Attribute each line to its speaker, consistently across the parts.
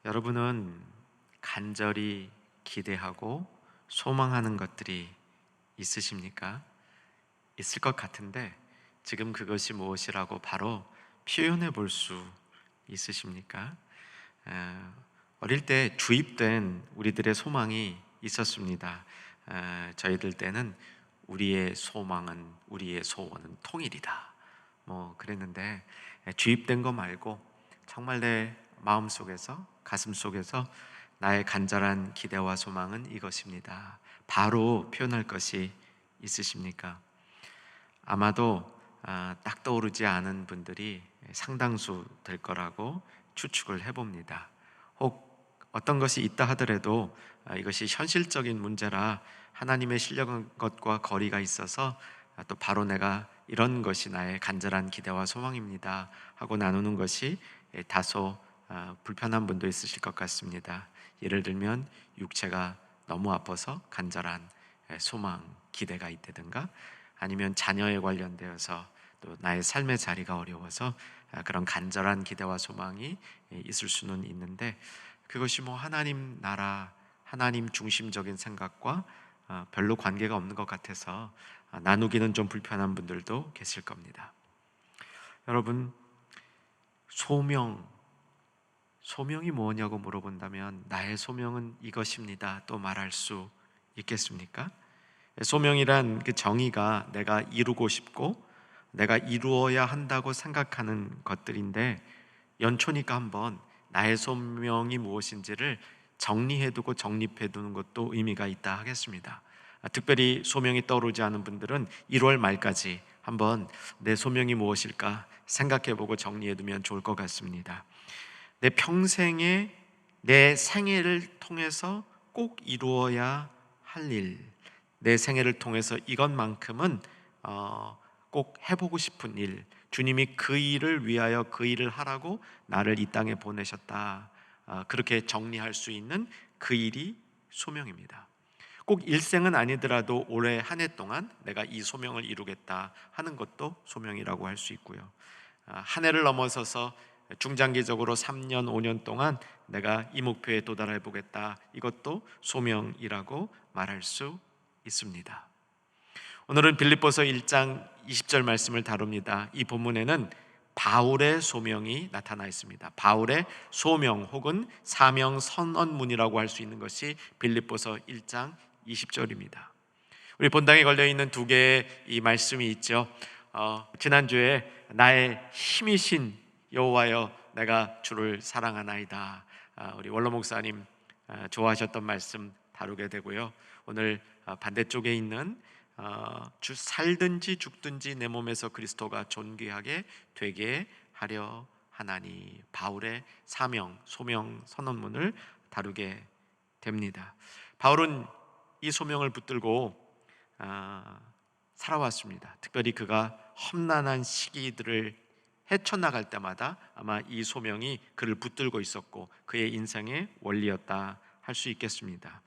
Speaker 1: 여러분은 간절히 기대하고 소망하는 것들이 있으십니까? 있을 것 같은데 지금 그것이 무엇이라고 바로 표현해 볼 수 있으십니까? 어릴 때 주입된 우리들의 소망이 있었습니다. 저희들 때는 우리의 소망은, 우리의 소원은 통일이다, 뭐 그랬는데, 주입된 거 말고 정말 내 마음 속에서, 가슴 속에서 나의 간절한 기대와 소망은 이것입니다, 바로 표현할 것이 있으십니까? 아마도 딱 떠오르지 않은 분들이 상당수 될 거라고 추측을 해봅니다. 혹 어떤 것이 있다 하더라도 이것이 현실적인 문제라 하나님의 신령한 것과 거리가 있어서 또 바로 내가 이런 것이 나의 간절한 기대와 소망입니다 하고 나누는 것이 다소 불편한 분도 있으실 것 같습니다. 예를 들면 육체가 너무 아파서 간절한 소망, 기대가 있다든가, 아니면 자녀에 관련되어서 또 나의 삶의 자리가 어려워서 그런 간절한 기대와 소망이 있을 수는 있는데, 그것이 뭐 하나님 나라, 하나님 중심적인 생각과 별로 관계가 없는 것 같아서 나누기는 좀 불편한 분들도 계실 겁니다. 여러분, 소명이 뭐냐고 물어본다면 나의 소명은 이것입니다 또 말할 수 있겠습니까? 소명이란 그 정의가 내가 이루고 싶고 내가 이루어야 한다고 생각하는 것들인데, 연초니까 한번 나의 소명이 무엇인지를 정리해두고 정립해두는 것도 의미가 있다 하겠습니다. 특별히 소명이 떠오르지 않은 분들은 1월 말까지 한번 내 소명이 무엇일까 생각해보고 정리해두면 좋을 것 같습니다. 내 평생에 내 생애를 통해서 꼭 이루어야 할 일, 내 생애를 통해서 이것만큼은 꼭 해보고 싶은 일, 주님이 그 일을 위하여 그 일을 하라고 나를 이 땅에 보내셨다, 그렇게 정리할 수 있는 그 일이 소명입니다. 꼭 일생은 아니더라도 올해 한 해 동안 내가 이 소명을 이루겠다 하는 것도 소명이라고 할 수 있고요. 한 해를 넘어서서 중장기적으로 3년, 5년 동안 내가 이 목표에 도달해 보겠다, 이것도 소명이라고 말할 수 있습니다. 오늘은 빌립보서 1장 20절 말씀을 다룹니다. 이 본문에는 바울의 소명이 나타나 있습니다. 바울의 소명 혹은 사명 선언문이라고 할 수 있는 것이 빌립보서 1장 20절입니다. 우리 본당에 걸려있는 두 개의 이 말씀이 있죠. 지난주에 나의 힘이신 여호와여 내가 주를 사랑하나이다, 우리 원로 목사님 좋아하셨던 말씀 다루게 되고요. 오늘 반대쪽에 있는 주 살든지 죽든지 내 몸에서 그리스도가 존귀하게 되게 하려 하나니, 바울의 사명, 소명, 선언문을 다루게 됩니다. 바울은 이 소명을 붙들고 살아왔습니다. 특별히 그가 험난한 시기들을 헤쳐나갈 때마다 아마 이 소명이 그를 붙들고 있었고 그의 인생의 원리였다 할 수 있겠습니다.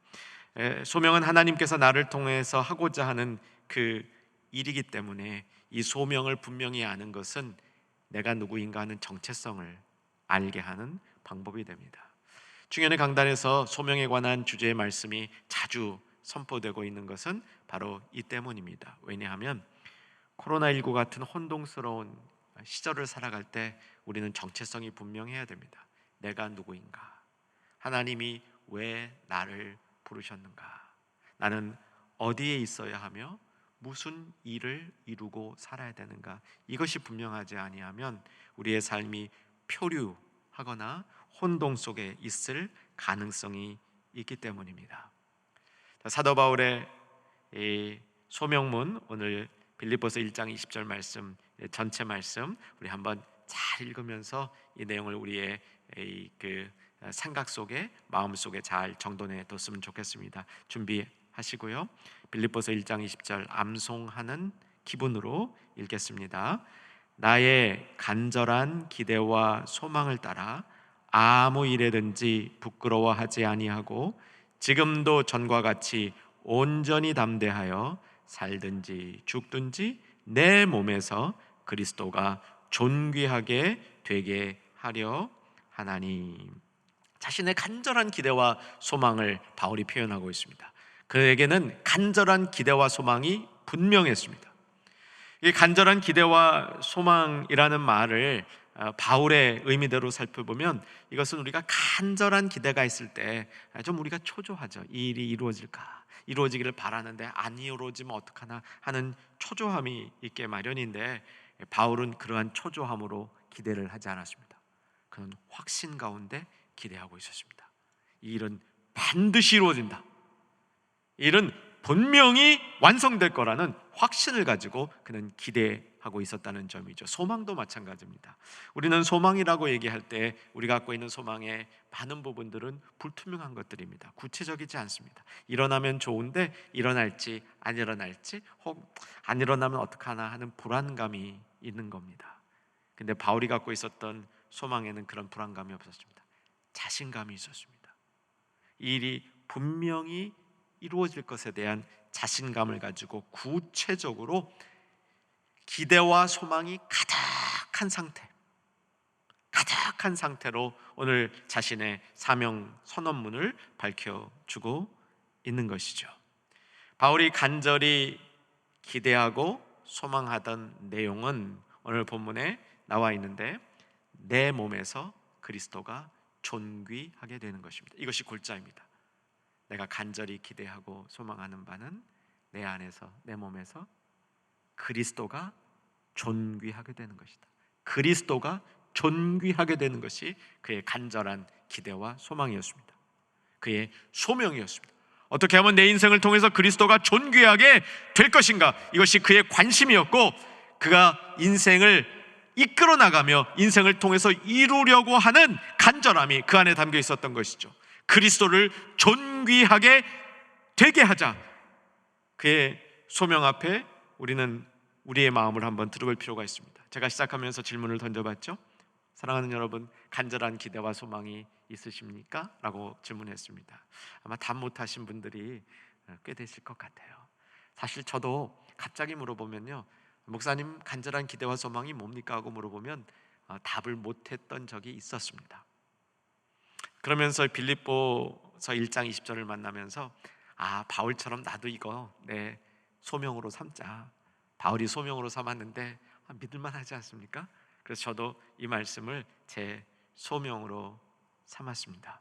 Speaker 1: 소명은 하나님께서 나를 통해서 하고자 하는 그 일이기 때문에 이 소명을 분명히 아는 것은 내가 누구인가 하는 정체성을 알게 하는 방법이 됩니다. 충현의 강단에서 소명에 관한 주제의 말씀이 자주 선포되고 있는 것은 바로 이 때문입니다. 왜냐하면 코로나19 같은 혼동스러운 시절을 살아갈 때 우리는 정체성이 분명해야 됩니다. 내가 누구인가? 하나님이 왜 나를 부르셨는가? 나는 어디에 있어야 하며 무슨 일을 이루고 살아야 되는가? 이것이 분명하지 아니하면 우리의 삶이 표류하거나 혼동 속에 있을 가능성이 있기 때문입니다. 사도 바울의 이 소명문, 오늘 빌립보서 1장 20절 말씀 전체 말씀 우리 한번 잘 읽으면서 이 내용을 우리의 그 생각 속에, 마음 속에 잘 정돈해 뒀으면 좋겠습니다. 준비하시고요. 빌립보서 1장 20절 암송하는 기분으로 읽겠습니다. 나의 간절한 기대와 소망을 따라 아무 일에든지 부끄러워하지 아니하고 지금도 전과 같이 온전히 담대하여 살든지 죽든지 내 몸에서 그리스도가 존귀하게 되게 하려 하나니. 자신의 간절한 기대와 소망을 바울이 표현하고 있습니다. 그에게는 간절한 기대와 소망이 분명했습니다. 이 간절한 기대와 소망이라는 말을 바울의 의미대로 살펴보면, 이것은 우리가 간절한 기대가 있을 때 좀 우리가 초조하죠. 이 일이 이루어지기를 바라는데 안 이루어지면 어떡하나 하는 초조함이 있게 마련인데, 바울은 그러한 초조함으로 기대를 하지 않았습니다. 그는 확신 가운데 기대하고 있었습니다. 이 일은 반드시 이루어진다, 이 일은 분명히 완성될 거라는 확신을 가지고 그는 기대하고 있었다는 점이죠. 소망도 마찬가지입니다. 우리는 소망이라고 얘기할 때 우리가 갖고 있는 소망의 많은 부분들은 불투명한 것들입니다. 구체적이지 않습니다. 일어나면 좋은데 일어날지 안 일어날지, 혹 안 일어나면 어떡하나 하는 불안감이 있는 겁니다. 근데 바울이 갖고 있었던 소망에는 그런 불안감이 없었습니다. 자신감이 있었습니다. 이 일이 분명히 이루어질 것에 대한 자신감을 가지고 구체적으로 기대와 소망이 가득한 상태로 오늘 자신의 사명 선언문을 밝혀주고 있는 것이죠. 바울이 간절히 기대하고 소망하던 내용은 오늘 본문에 나와 있는데, 내 몸에서 그리스도가 존귀하게 되는 것입니다. 이것이 골자입니다. 내가 간절히 기대하고 소망하는 바는 내 안에서, 내 몸에서 그리스도가 존귀하게 되는 것이다. 그리스도가 존귀하게 되는 것이 그의 간절한 기대와 소망이었습니다. 그의 소명이었습니다. 어떻게 하면 내 인생을 통해서 그리스도가 존귀하게 될 것인가, 이것이 그의 관심이었고, 그가 인생을 이끌어 나가며 인생을 통해서 이루려고 하는 간절함이 그 안에 담겨 있었던 것이죠. 그리스도를 존귀하게 되게 하자. 그의 소명 앞에 우리는 우리의 마음을 한번 들어볼 필요가 있습니다. 제가 시작하면서 질문을 던져봤죠. 사랑하는 여러분, 간절한 기대와 소망이 있으십니까? 라고 질문했습니다. 아마 답 못하신 분들이 꽤 되실 것 같아요. 사실 저도 갑자기 물어보면요, 목사님 간절한 기대와 소망이 뭡니까? 하고 물어보면 답을 못했던 적이 있었습니다. 그러면서 빌립보서 1장 20절을 만나면서 바울처럼 나도 이거 내 소명으로 삼자. 바울이 소명으로 삼았는데 믿을만 하지 않습니까? 그래서 저도 이 말씀을 제 소명으로 삼았습니다.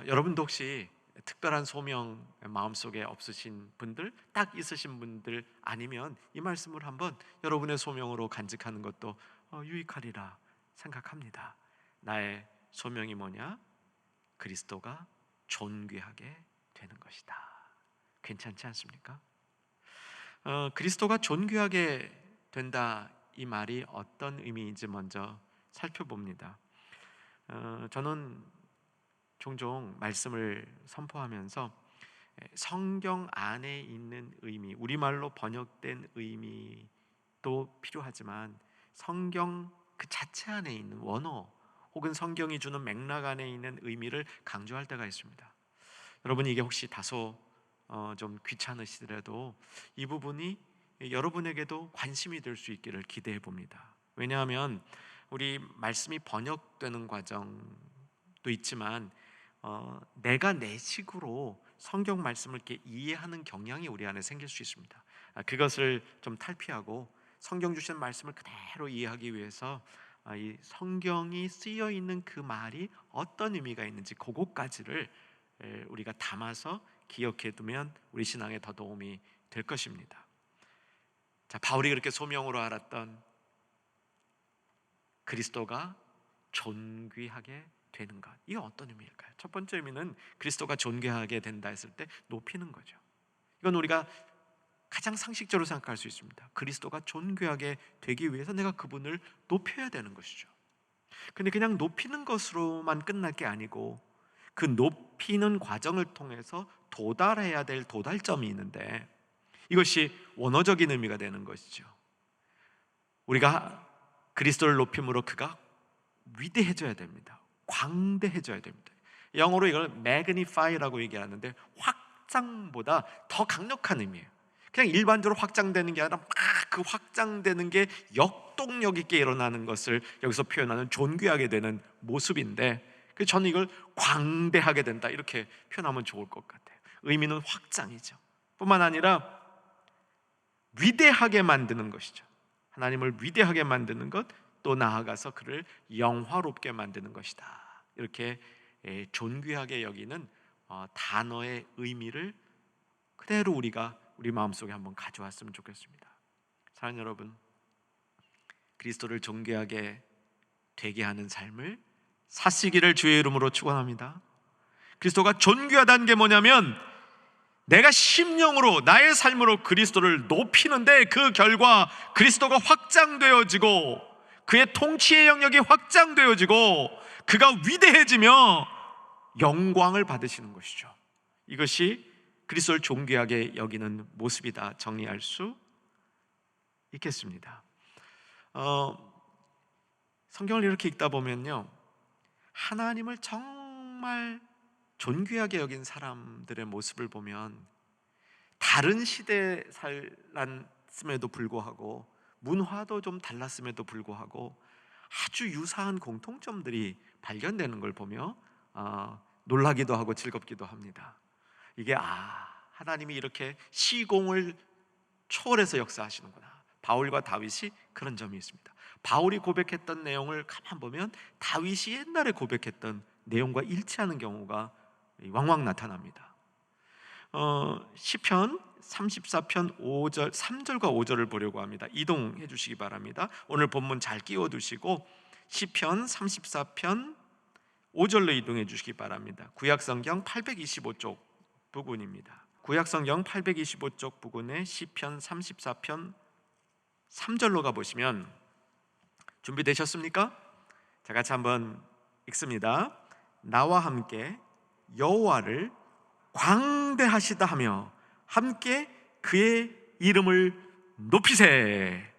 Speaker 1: 여러분도 혹시 특별한 소명 마음속에 없으신 분들, 딱 있으신 분들 아니면 이 말씀을 한번 여러분의 소명으로 간직하는 것도 유익하리라 생각합니다. 나의 소명이 뭐냐? 그리스도가 존귀하게 되는 것이다. 괜찮지 않습니까? 그리스도가 존귀하게 된다, 이 말이 어떤 의미인지 먼저 살펴봅니다. 저는 종종 말씀을 선포하면서 성경 안에 있는 의미, 우리말로 번역된 의미도 필요하지만 성경 그 자체 안에 있는 원어 혹은 성경이 주는 맥락 안에 있는 의미를 강조할 때가 있습니다. 여러분, 이게 혹시 다소 좀 귀찮으시더라도 이 부분이 여러분에게도 관심이 될 수 있기를 기대해 봅니다. 왜냐하면 우리 말씀이 번역되는 과정도 있지만 내가 내 식으로 성경 말씀을 이렇게 이해하는 경향이 우리 안에 생길 수 있습니다. 그것을 좀 탈피하고 성경 주신 말씀을 그대로 이해하기 위해서 이 성경이 쓰여 있는 그 말이 어떤 의미가 있는지 그것까지를 우리가 담아서 기억해 두면 우리 신앙에 더 도움이 될 것입니다. 자, 바울이 그렇게 소명으로 알았던 그리스도가 존귀하게 되는 것, 이게 어떤 의미일까요? 첫 번째 의미는 그리스도가 존귀하게 된다 했을 때 높이는 거죠. 이건 우리가 가장 상식적으로 생각할 수 있습니다. 그리스도가 존귀하게 되기 위해서 내가 그분을 높여야 되는 것이죠. 근데 그냥 높이는 것으로만 끝날 게 아니고 그 높이는 과정을 통해서 도달해야 될 도달점이 있는데, 이것이 원어적인 의미가 되는 것이죠. 우리가 그리스도를 높임으로 그가 위대해져야 됩니다. 광대해져야 됩니다. 영어로 이걸 magnify라고 얘기하는데 확장보다 더 강력한 의미예요. 그냥 일반적으로 확장되는 게 아니라 막 그 확장되는 게 역동력 있게 일어나는 것을 여기서 표현하는 존귀하게 되는 모습인데, 그래서 저는 이걸 광대하게 된다 이렇게 표현하면 좋을 것 같아요. 의미는 확장이죠. 뿐만 아니라 위대하게 만드는 것이죠. 하나님을 위대하게 만드는 것, 또 나아가서 그를 영화롭게 만드는 것이다. 이렇게 존귀하게 여기는 단어의 의미를 그대로 우리가 우리 마음속에 한번 가져왔으면 좋겠습니다. 사랑하는 여러분, 그리스도를 존귀하게 되게 하는 삶을 사시기를 주의 이름으로 축원합니다. 그리스도가 존귀하다는 게 뭐냐면 내가 심령으로 나의 삶으로 그리스도를 높이는데 그 결과 그리스도가 확장되어지고 그의 통치의 영역이 확장되어지고 그가 위대해지며 영광을 받으시는 것이죠. 이것이 그리스도를 존귀하게 여기는 모습이다 정리할 수 있겠습니다. 성경을 이렇게 읽다 보면요, 하나님을 정말 존귀하게 여긴 사람들의 모습을 보면 다른 시대에 살았음에도 불구하고 문화도 좀 달랐음에도 불구하고 아주 유사한 공통점들이 발견되는 걸 보며 놀라기도 하고 즐겁기도 합니다. 이게 하나님이 이렇게 시공을 초월해서 역사하시는구나. 바울과 다윗이 그런 점이 있습니다. 바울이 고백했던 내용을 가만 보면 다윗이 옛날에 고백했던 내용과 일치하는 경우가 왕왕 나타납니다. 시편 34편 5절, 3절과 5절을 보려고 합니다. 이동해 주시기 바랍니다. 오늘 본문 잘 끼워두시고 시편 34편 5절로 이동해 주시기 바랍니다. 구약성경 825쪽 부근입니다. 구약성경 825쪽 부근의 시편 34편 3절로 가보시면, 준비되셨습니까? 자, 같이 한번 읽습니다. 나와 함께 여호와를 광대하시다 하며 함께 그의 이름을 높이세.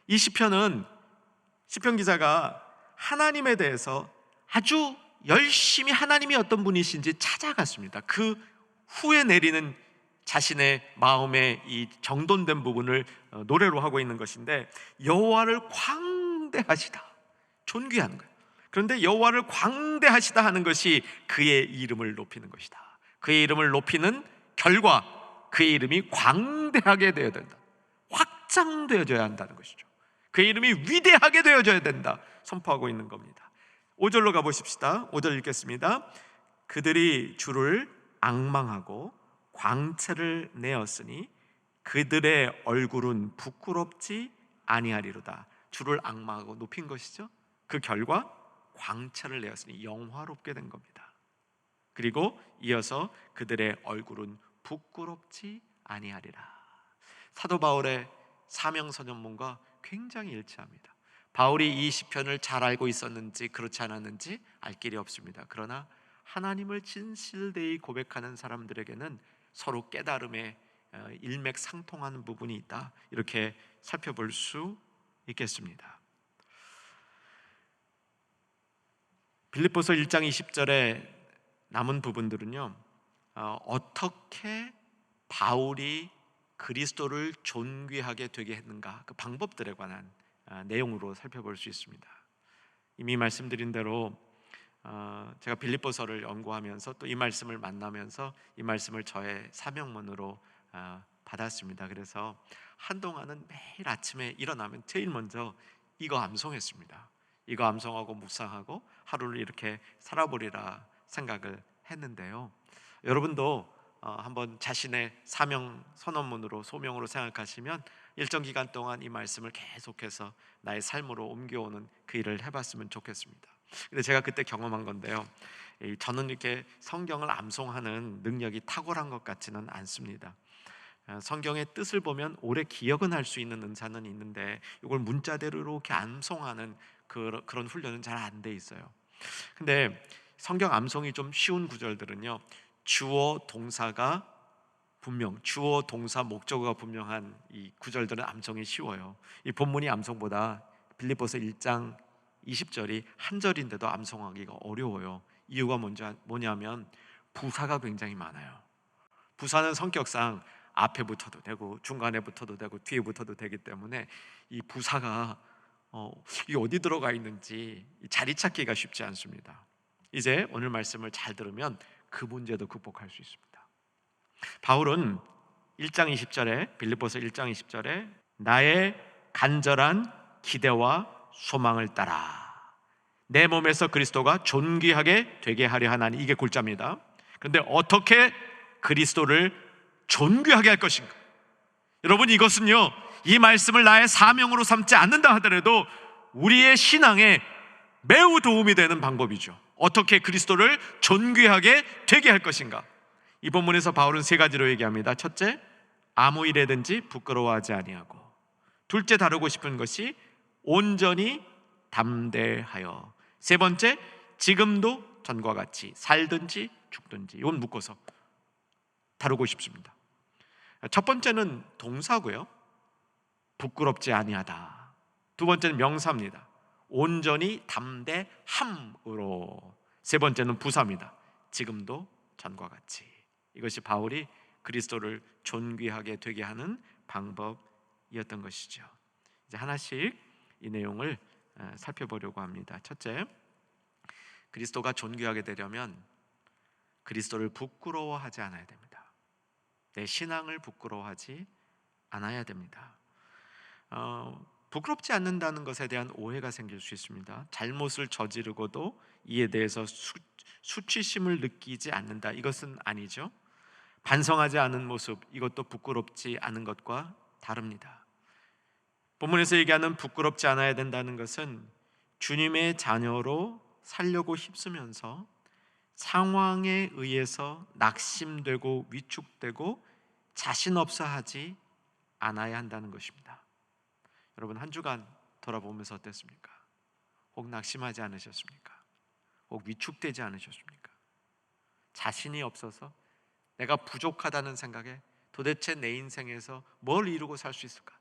Speaker 1: 이 시편은 시편 기자가 하나님에 대해서 아주 열심히 하나님이 어떤 분이신지 찾아갔습니다. 그 후에 내리는 자신의 마음의 이 정돈된 부분을 노래로 하고 있는 것인데, 여호와를 광대하시다, 존귀한 거예요. 그런데 여호와를 광대하시다 하는 것이 그의 이름을 높이는 것이다. 그의 이름을 높이는 결과 그의 이름이 광대하게 되어야 된다, 확장되어져야 한다는 것이죠. 그의 이름이 위대하게 되어져야 된다 선포하고 있는 겁니다. 5절로 가보십시다. 5절 읽겠습니다. 그들이 주를 앙망하고 광채를 내었으니 그들의 얼굴은 부끄럽지 아니하리로다. 주를 앙망하고 높인 것이죠. 그 결과 광채를 내었으니 영화롭게 된 겁니다. 그리고 이어서 그들의 얼굴은 부끄럽지 아니하리라. 사도 바울의 사명 선언문과 굉장히 일치합니다. 바울이 이 시편을 잘 알고 있었는지 그렇지 않았는지 알 길이 없습니다. 그러나 하나님을 진실되이 고백하는 사람들에게는 서로 깨달음에 일맥상통하는 부분이 있다, 이렇게 살펴볼 수 있겠습니다. 빌립보서 1장 20절에 남은 부분들은요, 어떻게 바울이 그리스도를 존귀하게 되게 했는가, 그 방법들에 관한 내용으로 살펴볼 수 있습니다. 이미 말씀드린 대로 제가 빌립보서를 연구하면서 또 이 말씀을 만나면서 이 말씀을 저의 사명문으로 받았습니다. 그래서 한동안은 매일 아침에 일어나면 제일 먼저 이거 암송했습니다. 이거 암송하고 묵상하고 하루를 이렇게 살아보리라 생각을 했는데요, 여러분도 한번 자신의 사명 선언문으로 소명으로 생각하시면 일정 기간 동안 이 말씀을 계속해서 나의 삶으로 옮겨오는 그 일을 해봤으면 좋겠습니다. 근데 제가 그때 경험한 건데요, 저는 이렇게 성경을 암송하는 능력이 탁월한 것 같지는 않습니다. 성경의 뜻을 보면 오래 기억은 할 수 있는 은사는 있는데 이걸 문자대로 이렇게 암송하는 그런 훈련은 잘 안 돼 있어요. 근데 성경 암송이 좀 쉬운 구절들은요, 주어 동사가 주어 동사 목적어가 분명한 이 구절들은 암송이 쉬워요. 이 본문이 암송보다 빌립보서 1장 20절이 한 절인데도 암송하기가 어려워요. 이유가 뭐냐면 부사가 굉장히 많아요. 부사는 성격상 앞에 붙어도 되고 중간에 붙어도 되고 뒤에 붙어도 되기 때문에 이 부사가 이 어디 들어가 있는지 자리 찾기가 쉽지 않습니다. 이제 오늘 말씀을 잘 들으면 그 문제도 극복할 수 있습니다. 바울은 1장 20절에 빌립보서 1장 20절에 나의 간절한 기대와 소망을 따라 내 몸에서 그리스도가 존귀하게 되게 하려 하나니, 이게 골자입니다. 그런데 어떻게 그리스도를 존귀하게 할 것인가? 여러분, 이것은요, 이 말씀을 나의 사명으로 삼지 않는다 하더라도 우리의 신앙에 매우 도움이 되는 방법이죠. 어떻게 그리스도를 존귀하게 되게 할 것인가? 이 본문에서 바울은 세 가지로 얘기합니다. 첫째, 아무 일에든지 부끄러워하지 아니하고, 둘째, 다루고 싶은 것이 온전히 담대하여, 세 번째, 지금도 전과 같이 살든지 죽든지. 이건 묶어서 다루고 싶습니다. 첫 번째는 동사고요, 부끄럽지 아니하다. 두 번째는 명사입니다. 온전히 담대함으로. 세 번째는 부사입니다. 지금도 전과 같이. 이것이 바울이 그리스도를 존귀하게 되게 하는 방법이었던 것이죠. 이제 하나씩 이 내용을 살펴보려고 합니다. 첫째, 그리스도가 존귀하게 되려면 그리스도를 부끄러워하지 않아야 됩니다. 내 신앙을 부끄러워하지 않아야 됩니다. 부끄럽지 않는다는 것에 대한 오해가 생길 수 있습니다. 잘못을 저지르고도 이에 대해서 수치심을 느끼지 않는다, 이것은 아니죠. 반성하지 않은 모습, 이것도 부끄럽지 않은 것과 다릅니다. 본문에서 얘기하는 부끄럽지 않아야 된다는 것은 주님의 자녀로 살려고 힘쓰면서 상황에 의해서 낙심되고 위축되고 자신 없어 하지 않아야 한다는 것입니다. 여러분, 한 주간 돌아보면서 어땠습니까? 혹 낙심하지 않으셨습니까? 혹 위축되지 않으셨습니까? 자신이 없어서, 내가 부족하다는 생각에 도대체 내 인생에서 뭘 이루고 살 수 있을까?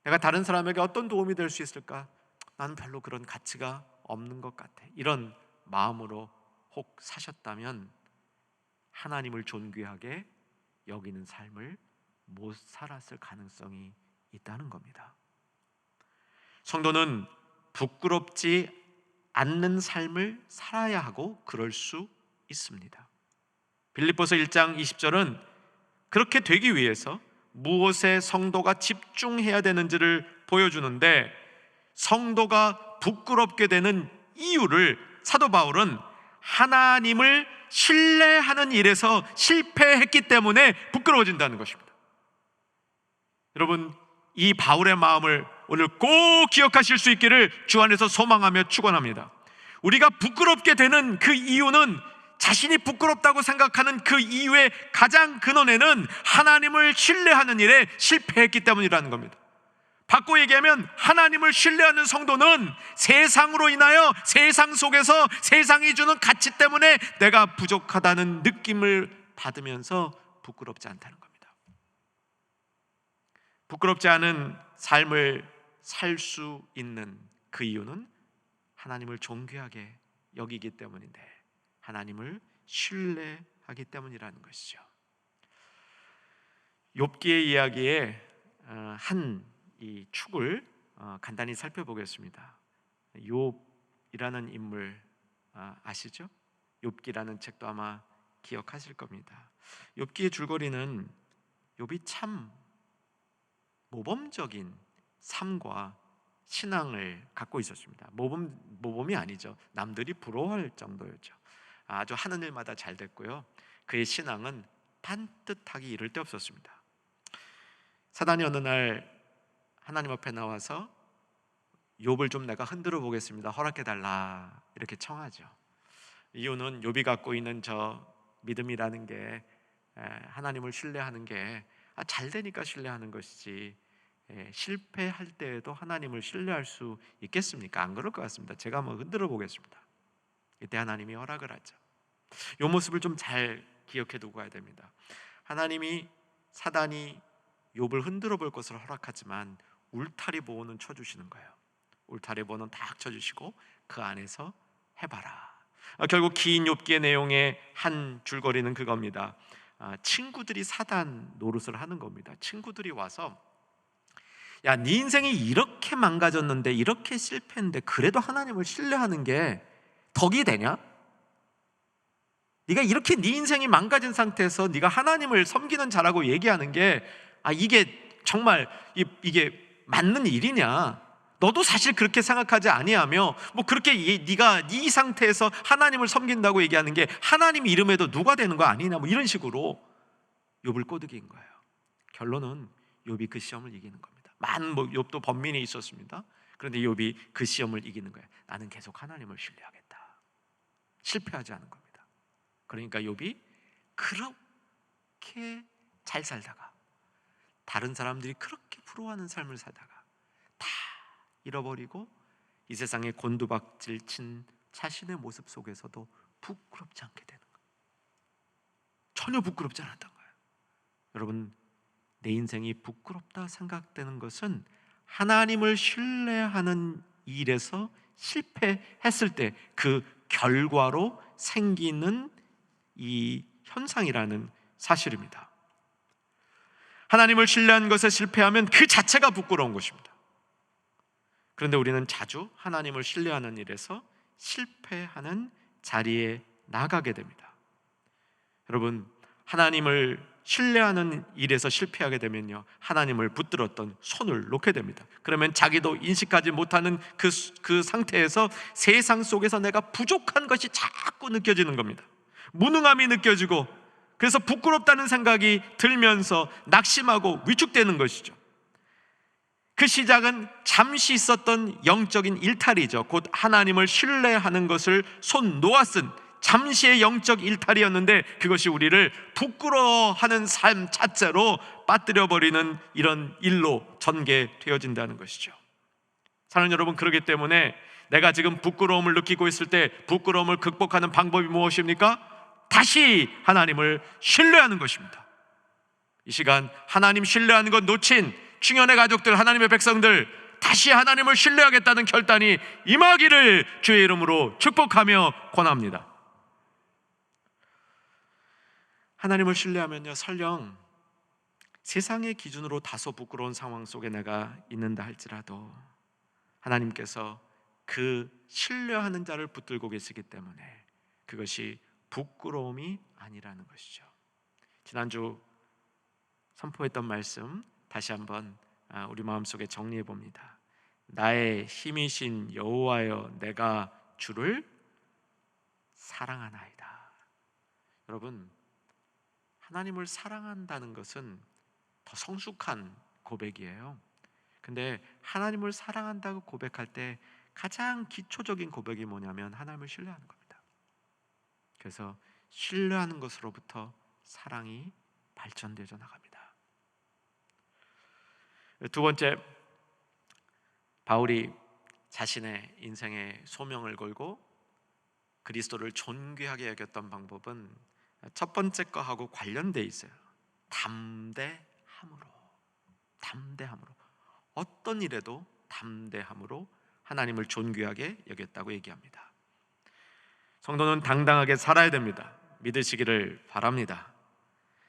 Speaker 1: 내가 다른 사람에게 어떤 도움이 될 수 있을까? 나는 별로 그런 가치가 없는 것 같아. 이런 마음으로 혹 사셨다면 하나님을 존귀하게 여기는 삶을 못 살았을 가능성이 있다는 겁니다. 성도는 부끄럽지 않는 삶을 살아야 하고 그럴 수 있습니다. 빌립보서 1장 20절은 그렇게 되기 위해서 무엇에 성도가 집중해야 되는지를 보여주는데, 성도가 부끄럽게 되는 이유를 사도 바울은 하나님을 신뢰하는 일에서 실패했기 때문에 부끄러워진다는 것입니다. 여러분, 이 바울의 마음을 오늘 꼭 기억하실 수 있기를 주 안에서 소망하며 축원합니다. 우리가 부끄럽게 되는 그 이유는, 자신이 부끄럽다고 생각하는 그 이유의 가장 근원에는 하나님을 신뢰하는 일에 실패했기 때문이라는 겁니다. 바꿔 얘기하면 하나님을 신뢰하는 성도는 세상으로 인하여 세상 속에서 세상이 주는 가치 때문에 내가 부족하다는 느낌을 받으면서 부끄럽지 않다는 겁니다. 부끄럽지 않은 삶을 살 수 있는 그 이유는 하나님을 존귀하게 여기기 때문인데, 하나님을 신뢰하기 때문이라는 것이죠. 욥기의 이야기에 한 이 축을 간단히 살펴보겠습니다. 욥이라는 인물 아시죠? 욥기라는 책도 아마 기억하실 겁니다. 욥기의 줄거리는 욥이 참 모범적인 삶과 신앙을 갖고 있었습니다. 모범이 아니죠. 남들이 부러워할 정도였죠. 아주 하는 일마다 잘 됐고요. 그의 신앙은 반듯하기 이를 데 없었습니다. 사단이 어느 날 하나님 앞에 나와서 욥을 좀 내가 흔들어 보겠습니다, 허락해달라, 이렇게 청하죠. 이유는 욥이 갖고 있는 저 믿음이라는 게, 하나님을 신뢰하는 게 잘 되니까 신뢰하는 것이지, 실패할 때에도 하나님을 신뢰할 수 있겠습니까? 안 그럴 것 같습니다. 제가 한번 흔들어 보겠습니다. 이때 하나님이 허락을 하죠. 이 모습을 좀 잘 기억해 두고 가야 됩니다. 하나님이 사단이 욥을 흔들어 볼 것을 허락하지만 울타리 보호는 쳐주시는 거예요. 울타리 보호는 딱 쳐주시고 그 안에서 해봐라. 결국 긴 욥기의 내용의 한 줄거리는 그겁니다. 친구들이 사단 노릇을 하는 겁니다. 친구들이 와서, 야, 네 인생이 이렇게 망가졌는데, 이렇게 실패했는데 그래도 하나님을 신뢰하는 게 덕이 되냐? 네가 이렇게 네 인생이 망가진 상태에서 네가 하나님을 섬기는 자라고 얘기하는 게 이게 정말 이게 맞는 일이냐? 너도 사실 그렇게 생각하지 아니하며 그렇게 네가 네 상태에서 하나님을 섬긴다고 얘기하는 게 하나님 이름에도 누가 되는 거 아니냐, 이런 식으로 욥을 꼬드긴 거예요. 결론은 욥이 그 시험을 이기는 겁니다. 많은 욥도 번민이 있었습니다. 그런데 욥이 그 시험을 이기는 거예요. 나는 계속 하나님을 신뢰하겠다. 실패하지 않은 겁니다. 그러니까 욥이 그렇게 잘 살다가, 다른 사람들이 그렇게 부러워하는 삶을 살다가 다 잃어버리고 이 세상에 곤두박질 친 자신의 모습 속에서도 부끄럽지 않게 되는 거예요. 전혀 부끄럽지 않았던 거예요. 여러분, 내 인생이 부끄럽다 생각되는 것은 하나님을 신뢰하는 일에서 실패했을 때 그 결과로 생기는 이 현상이라는 사실입니다. 하나님을 신뢰한 것에 실패하면 그 자체가 부끄러운 것입니다. 그런데 우리는 자주 하나님을 신뢰하는 일에서 실패하는 자리에 나가게 됩니다. 여러분, 하나님을 신뢰하는 일에서 실패하게 되면요, 하나님을 붙들었던 손을 놓게 됩니다. 그러면 자기도 인식하지 못하는 그 상태에서 세상 속에서 내가 부족한 것이 자꾸 느껴지는 겁니다. 무능함이 느껴지고, 그래서 부끄럽다는 생각이 들면서 낙심하고 위축되는 것이죠. 그 시작은 잠시 있었던 영적인 일탈이죠. 곧 하나님을 신뢰하는 것을 손 놓았은 잠시의 영적 일탈이었는데, 그것이 우리를 부끄러워하는 삶 자체로 빠뜨려버리는 이런 일로 전개되어진다는 것이죠. 사랑하는 여러분, 그렇기 때문에 내가 지금 부끄러움을 느끼고 있을 때 부끄러움을 극복하는 방법이 무엇입니까? 다시 하나님을 신뢰하는 것입니다. 이 시간 하나님 신뢰하는 것 놓친 충현의 가족들, 하나님의 백성들, 다시 하나님을 신뢰하겠다는 결단이 임하기를 주의 이름으로 축복하며 권합니다. 하나님을 신뢰하면요, 설령 세상의 기준으로 다소 부끄러운 상황 속에 내가 있는다 할지라도 하나님께서 그 신뢰하는 자를 붙들고 계시기 때문에 그것이 부끄러움이 아니라는 것이죠. 지난주 선포했던 말씀 다시 한번 우리 마음속에 정리해 봅니다. 나의 힘이신 여호와여, 내가 주를 사랑하나이다. 여러분, 하나님을 사랑한다는 것은 더 성숙한 고백이에요. 근데 하나님을 사랑한다고 고백할 때 가장 기초적인 고백이 뭐냐면 하나님을 신뢰하는 겁니다. 그래서 신뢰하는 것으로부터 사랑이 발전되어 나갑니다. 두 번째, 바울이 자신의 인생의 소명을 걸고 그리스도를 존귀하게 여겼던 방법은 첫 번째 거하고 관련되어 있어요. 담대함으로. 어떤 일에도 담대함으로 하나님을 존귀하게 여겼다고 얘기합니다. 성도는 당당하게 살아야 됩니다. 믿으시기를 바랍니다.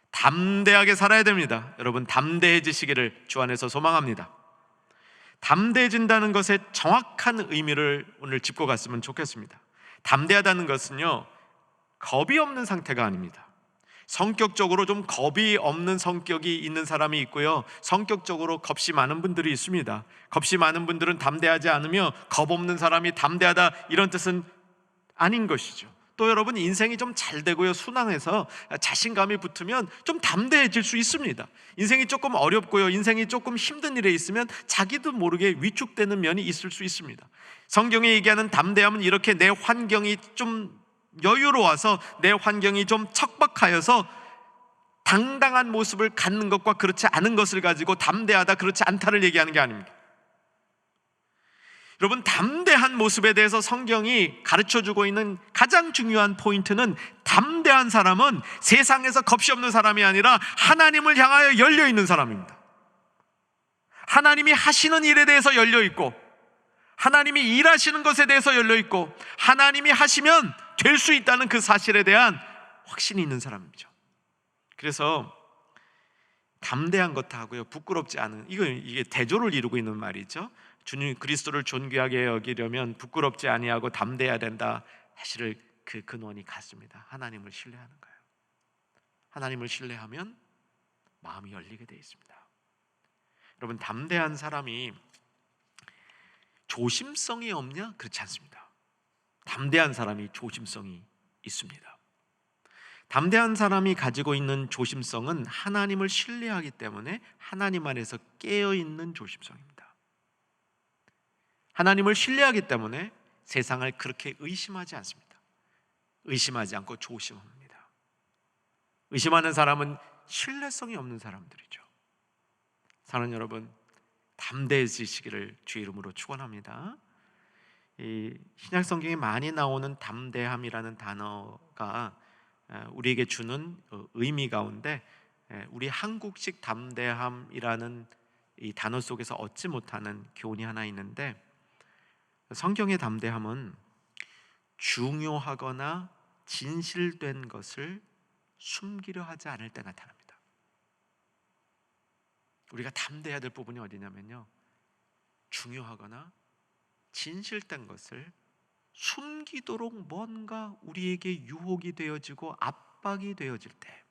Speaker 1: 담대하게 살아야 됩니다. 여러분, 담대해지시기를 주 안에서 소망합니다. 담대해진다는 것의 정확한 의미를 오늘 짚고 갔으면 좋겠습니다. 담대하다는 것은요, 겁이 없는 상태가 아닙니다. 성격적으로 좀 겁이 없는 성격이 있는 사람이 있고요, 성격적으로 겁이 많은 분들이 있습니다. 겁이 많은 분들은 담대하지 않으며 겁 없는 사람이 담대하다, 이런 뜻은 아닌 것이죠. 또 여러분, 인생이 좀 잘 되고요, 순항해서 자신감이 붙으면 좀 담대해질 수 있습니다. 인생이 조금 어렵고요, 인생이 조금 힘든 일에 있으면 자기도 모르게 위축되는 면이 있을 수 있습니다. 성경에 얘기하는 담대함은 이렇게 내 환경이 좀 여유로워서, 내 환경이 좀 척박하여서 당당한 모습을 갖는 것과 그렇지 않은 것을 가지고 담대하다, 그렇지 않다를 얘기하는 게 아닙니다. 여러분, 담대한 모습에 대해서 성경이 가르쳐주고 있는 가장 중요한 포인트는, 담대한 사람은 세상에서 겁이 없는 사람이 아니라 하나님을 향하여 열려있는 사람입니다. 하나님이 하시는 일에 대해서 열려있고, 하나님이 일하시는 것에 대해서 열려있고, 하나님이 하시면 될 수 있다는 그 사실에 대한 확신이 있는 사람이죠. 그래서 담대한 것하고요, 부끄럽지 않은, 이게 대조를 이루고 있는 말이죠. 주님 그리스도를 존귀하게 여기려면 부끄럽지 아니하고 담대해야 된다, 사실을 그 근원이 같습니다. 하나님을 신뢰하는 거예요. 하나님을 신뢰하면 마음이 열리게 되어 있습니다. 여러분, 담대한 사람이 조심성이 없냐? 그렇지 않습니다. 담대한 사람이 조심성이 있습니다. 담대한 사람이 가지고 있는 조심성은 하나님을 신뢰하기 때문에 하나님 안에서 깨어있는 조심성입니다. 하나님을 신뢰하기 때문에 세상을 그렇게 의심하지 않습니다. 의심하지 않고 조심합니다. 의심하는 사람은 신뢰성이 없는 사람들이죠. 사랑하는 여러분, 담대해지시기를 주의 이름으로 축원합니다. 이 신약 성경에 많이 나오는 담대함이라는 단어가 우리에게 주는 의미 가운데 우리 한국식 담대함이라는 이 단어 속에서 얻지 못하는 교훈이 하나 있는데, 성경의 담대함은 중요하거나 진실된 것을 숨기려 하지 않을 때 나타납니다. 우리가 담대해야 될 부분이 어디냐면요, 중요하거나 진실된 것을 숨기도록 뭔가 우리에게 유혹이 되어지고 압박이 되어질 때,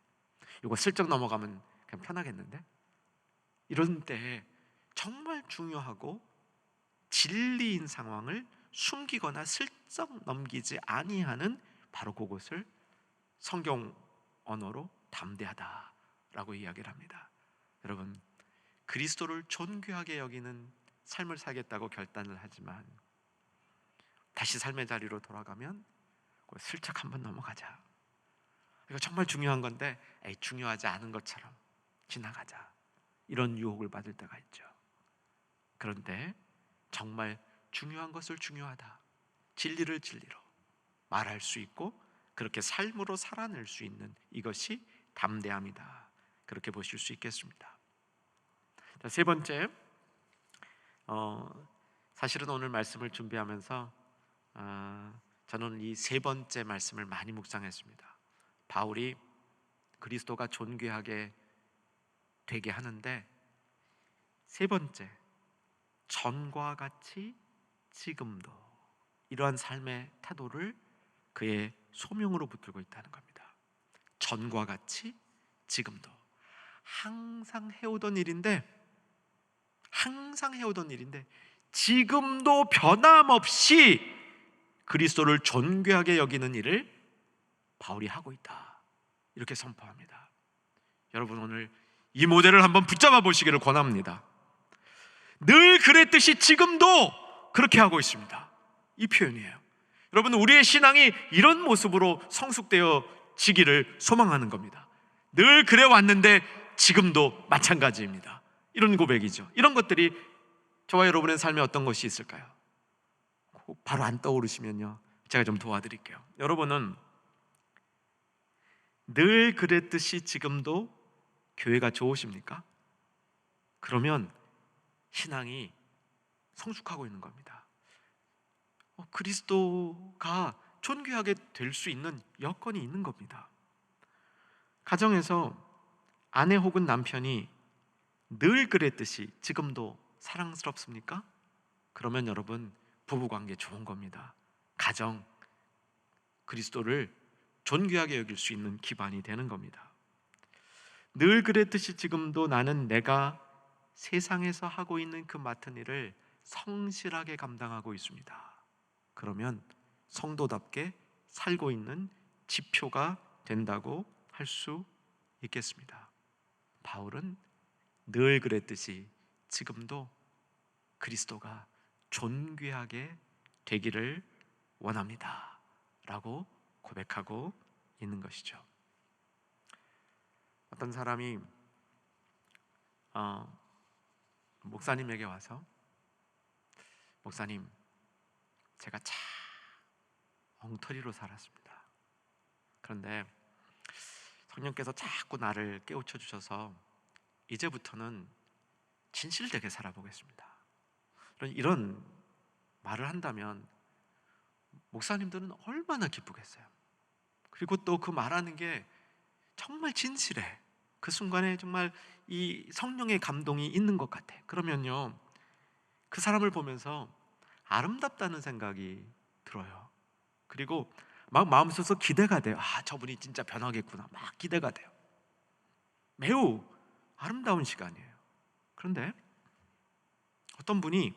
Speaker 1: 이거 슬쩍 넘어가면 그냥 편하겠는데, 이런 때 정말 중요하고 진리인 상황을 숨기거나 슬쩍 넘기지 아니하는 바로 그것을 성경 언어로 담대하다라고 이야기를 합니다. 여러분, 그리스도를 존귀하게 여기는 삶을 살겠다고 결단을 하지만 다시 삶의 자리로 돌아가면 슬쩍 한번 넘어가자, 이거 정말 중요한 건데 중요하지 않은 것처럼 지나가자, 이런 유혹을 받을 때가 있죠. 그런데 정말 중요한 것을 중요하다, 진리를 진리로 말할 수 있고 그렇게 삶으로 살아낼 수 있는 이것이 담대함이다, 그렇게 보실 수 있겠습니다. 자, 세 번째, 사실은 오늘 말씀을 준비하면서 저는 이 세 번째 말씀을 많이 묵상했습니다. 바울이 그리스도가 존귀하게 되게 하는데, 세 번째, 전과 같이 지금도, 이러한 삶의 태도를 그의 소명으로 붙들고 있다는 겁니다. 전과 같이 지금도, 항상 해오던 일인데 지금도 변함없이 그리스도를 존귀하게 여기는 일을 바울이 하고 있다, 이렇게 선포합니다. 여러분, 오늘 이 모델을 한번 붙잡아 보시기를 권합니다. 늘 그랬듯이 지금도 그렇게 하고 있습니다, 이 표현이에요. 여러분, 우리의 신앙이 이런 모습으로 성숙되어지기를 소망하는 겁니다. 늘 그래 왔는데 지금도 마찬가지입니다, 이런 고백이죠. 이런 것들이 저와 여러분의 삶에 어떤 것이 있을까요? 바로 안 떠오르시면요, 제가 좀 도와드릴게요. 여러분은 늘 그랬듯이 지금도 교회가 좋으십니까? 그러면 신앙이 성숙하고 있는 겁니다. 그리스도가 존귀하게 될 수 있는 여건이 있는 겁니다. 가정에서 아내 혹은 남편이 늘 그랬듯이 지금도 사랑스럽습니까? 그러면 여러분, 부부관계 좋은 겁니다. 가정, 그리스도를 존귀하게 여길 수 있는 기반이 되는 겁니다. 늘 그랬듯이 지금도 나는 내가 세상에서 하고 있는 그 맡은 일을 성실하게 감당하고 있습니다. 그러면 성도답게 살고 있는 지표가 된다고 할 수 있겠습니다. 바울은 늘 그랬듯이 지금도 그리스도가 존귀하게 되기를 원합니다 라고 고백하고 있는 것이죠. 어떤 사람이 목사님에게 와서, 목사님, 제가 참 엉터리로 살았습니다. 그런데 성령께서 자꾸 나를 깨우쳐 주셔서 이제부터는 진실되게 살아보겠습니다, 이런 말을 한다면 목사님들은 얼마나 기쁘겠어요. 그리고 또 그 말하는 게 정말 진실해. 그 순간에 정말 이 성령의 감동이 있는 것 같아. 그러면요, 그 사람을 보면서 아름답다는 생각이 들어요. 그리고 막 마음속에서 기대가 돼요. 저분이 진짜 변하겠구나. 막 기대가 돼요. 매우 아름다운 시간이에요. 그런데 어떤 분이,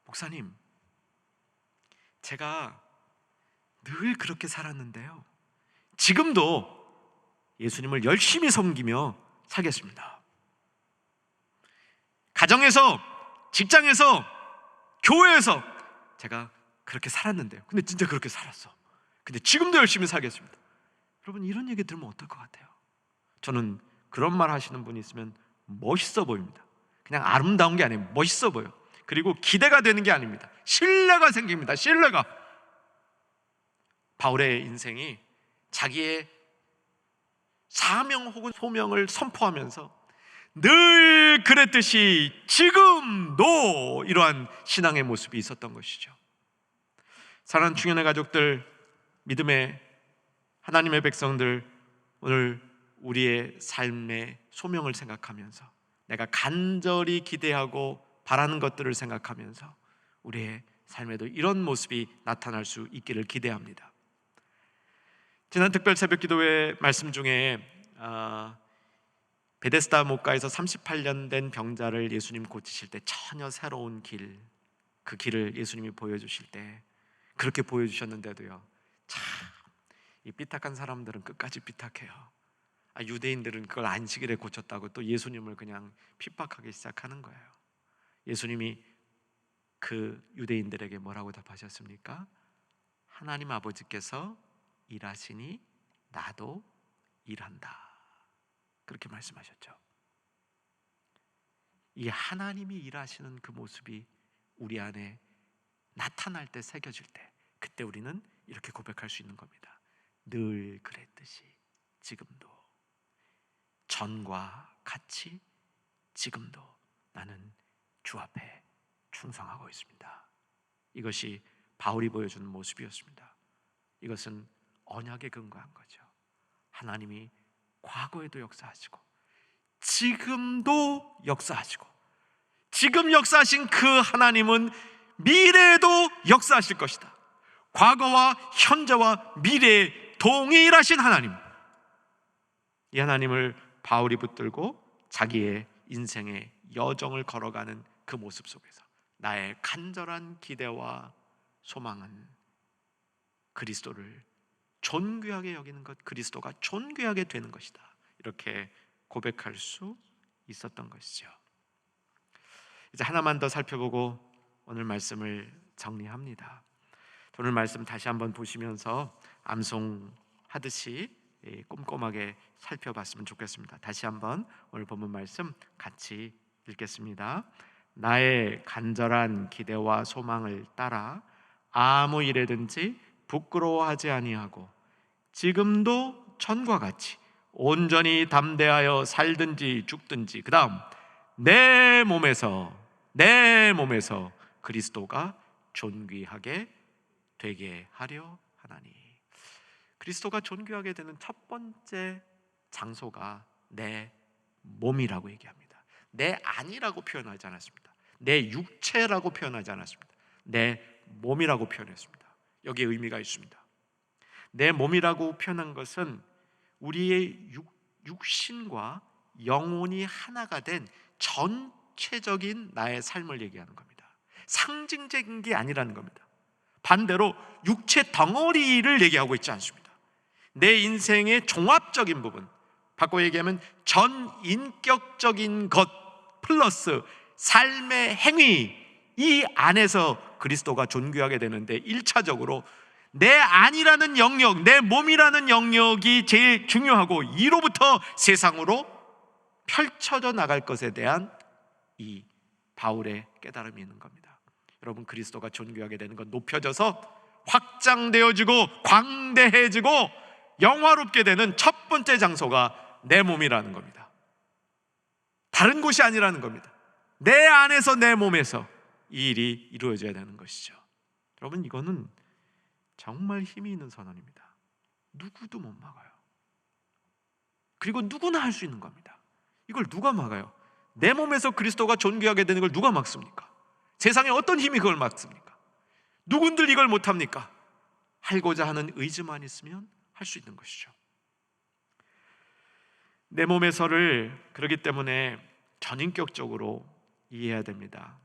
Speaker 1: 목사님, 제가 늘 그렇게 살았는데요, 지금도 예수님을 열심히 섬기며 살겠습니다. 가정에서, 직장에서, 교회에서 제가 그렇게 살았는데요, 근데 진짜 그렇게 살았어. 근데 지금도 열심히 살겠습니다. 여러분, 이런 얘기 들으면 어떨 것 같아요? 저는 그런 말 하시는 분이 있으면 멋있어 보입니다. 그냥 아름다운 게 아니에요. 멋있어 보여. 그리고 기대가 되는 게 아닙니다. 신뢰가 생깁니다. 신뢰가. 바울의 인생이 자기의 사명 혹은 소명을 선포하면서 늘 그랬듯이 지금도 이러한 신앙의 모습이 있었던 것이죠. 사랑하는 충현의 가족들, 믿음의 하나님의 백성들, 오늘 우리의 삶의 소명을 생각하면서, 내가 간절히 기대하고 바라는 것들을 생각하면서 우리의 삶에도 이런 모습이 나타날 수 있기를 기대합니다. 지난 특별 새벽 기도회 말씀 중에 베데스다 목가에서 38년 된 병자를 예수님 고치실 때 전혀 새로운 길, 그 길을 예수님이 보여주실 때 그렇게 보여주셨는데도요, 참 이 삐딱한 사람들은 끝까지 삐딱해요. 유대인들은 그걸 안식일에 고쳤다고 또 예수님을 그냥 핍박하기 시작하는 거예요. 예수님이 그 유대인들에게 뭐라고 답하셨습니까? 하나님 아버지께서 일하시니 나도 일한다, 그렇게 말씀하셨죠. 이 하나님이 일하시는 그 모습이 우리 안에 나타날 때, 새겨질 때, 그때 우리는 이렇게 고백할 수 있는 겁니다. 늘 그랬듯이 지금도, 전과 같이 지금도 나는 주 앞에 충성하고 있습니다. 이것이 바울이 보여주는 모습이었습니다. 이것은 언약에 근거한 거죠. 하나님이 과거에도 역사하시고 지금도 역사하시고, 지금 역사하신 그 하나님은 미래에도 역사하실 것이다. 과거와 현재와 미래에 동일하신 하나님, 이 하나님을 바울이 붙들고 자기의 인생의 여정을 걸어가는 그 모습 속에서 나의 간절한 기대와 소망은 그리스도를 존귀하게 여기는 것, 그리스도가 존귀하게 되는 것이다, 이렇게 고백할 수 있었던 것이죠. 이제 하나만 더 살펴보고 오늘 말씀을 정리합니다. 오늘 말씀 다시 한번 보시면서 암송하듯이 꼼꼼하게 살펴봤으면 좋겠습니다. 다시 한번 오늘 본문 말씀 같이 읽겠습니다. 나의 간절한 기대와 소망을 따라 아무 일에든지 부끄러워하지 아니하고 지금도 전과 같이 온전히 담대하여 살든지 죽든지, 그 다음 내 몸에서 그리스도가 존귀하게 되게 하려 하나니. 그리스도가 존귀하게 되는 첫 번째 장소가 내 몸이라고 얘기합니다. 내 안이라고 표현하지 않았습니다. 내 육체라고 표현하지 않았습니다. 내 몸이라고 표현했습니다. 여기에 의미가 있습니다. 내 몸이라고 표현한 것은 우리의 육신과 영혼이 하나가 된 전체적인 나의 삶을 얘기하는 겁니다. 상징적인 게 아니라는 겁니다. 반대로 육체 덩어리를 얘기하고 있지 않습니다. 내 인생의 종합적인 부분, 바꿔 얘기하면 전인격적인 것 플러스 삶의 행위, 이 안에서 그리스도가 존귀하게 되는데, 1차적으로 내 안이라는 영역, 내 몸이라는 영역이 제일 중요하고 이로부터 세상으로 펼쳐져 나갈 것에 대한 이 바울의 깨달음이 있는 겁니다. 여러분, 그리스도가 존귀하게 되는 건 높여져서 확장되어지고 광대해지고 영화롭게 되는 첫 번째 장소가 내 몸이라는 겁니다. 다른 곳이 아니라는 겁니다. 내 안에서, 내 몸에서 이 일이 이루어져야 되는 것이죠. 여러분, 이거는 정말 힘이 있는 선언입니다. 누구도 못 막아요. 그리고 누구나 할 수 있는 겁니다. 이걸 누가 막아요? 내 몸에서 그리스도가 존귀하게 되는 걸 누가 막습니까? 세상에 어떤 힘이 그걸 막습니까? 누군들 이걸 못합니까? 하고자 하는 의지만 있으면 할 수 있는 것이죠. 내 몸에서를 그렇기 때문에 전인격적으로 이해해야 됩니다.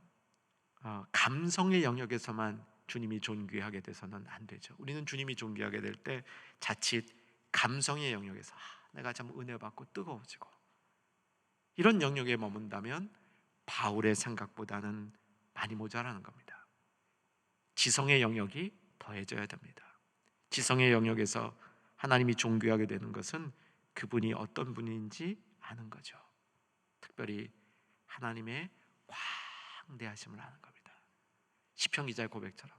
Speaker 1: 감성의 영역에서만 주님이 존귀하게 돼서는 안 되죠. 우리는 주님이 존귀하게 될 때 자칫 감성의 영역에서 내가 참 은혜 받고 뜨거워지고 이런 영역에 머문다면 바울의 생각보다는 많이 모자라는 겁니다. 지성의 영역이 더해져야 됩니다. 지성의 영역에서 하나님이 존귀하게 되는 것은 그분이 어떤 분인지 아는 거죠. 특별히 하나님의 광대하심을 아는 겁니다. 시편 기자의 고백처럼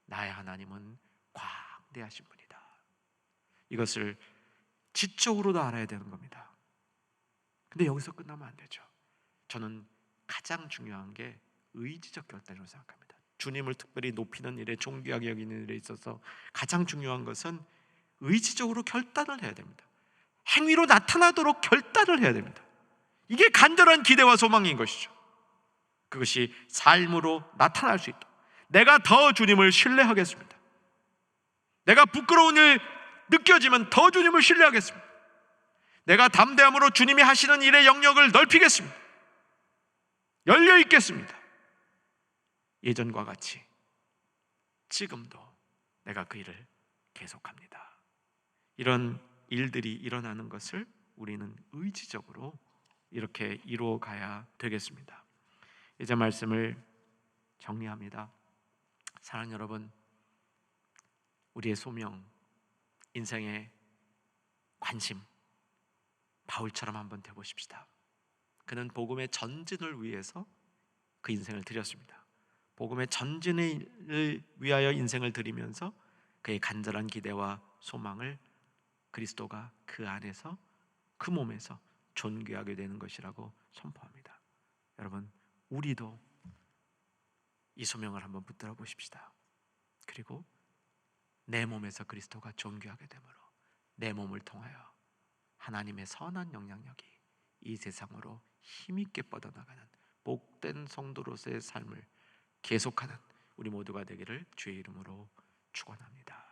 Speaker 1: 나의 하나님은 광대하신 분이다. 이것을 지적으로도 알아야 되는 겁니다. 근데 여기서 끝나면 안 되죠. 저는 가장 중요한 게 의지적 결단이라고 생각합니다. 주님을 특별히 높이는 일에, 존귀하게 여기는 일에 있어서 가장 중요한 것은 의지적으로 결단을 해야 됩니다. 행위로 나타나도록 결단을 해야 됩니다. 이게 간절한 기대와 소망인 것이죠. 그것이 삶으로 나타날 수 있도록 내가 더 주님을 신뢰하겠습니다. 내가 부끄러운 일 느껴지면 더 주님을 신뢰하겠습니다. 내가 담대함으로 주님이 하시는 일의 영역을 넓히겠습니다. 열려 있겠습니다. 예전과 같이 지금도 내가 그 일을 계속합니다. 이런 일들이 일어나는 것을 우리는 의지적으로 이렇게 이루어 가야 되겠습니다. 이제 말씀을 정리합니다. 사랑하는 여러분, 우리의 소명, 인생의 관심, 바울처럼 한번 되보십시다. 그는 복음의 전진을 위해서 그 인생을 드렸습니다. 복음의 전진을 위하여 인생을 드리면서 그의 간절한 기대와 소망을 그리스도가 그 안에서, 그 몸에서 존귀하게 되는 것이라고 선포합니다. 여러분, 우리도 이 소명을 한번 붙들어 보십시다. 그리고 내 몸에서 그리스도가 존귀하게 되므로 내 몸을 통하여 하나님의 선한 영향력이 이 세상으로 힘있게 뻗어나가는 복된 성도로서의 삶을 계속하는 우리 모두가 되기를 주의 이름으로 축원합니다.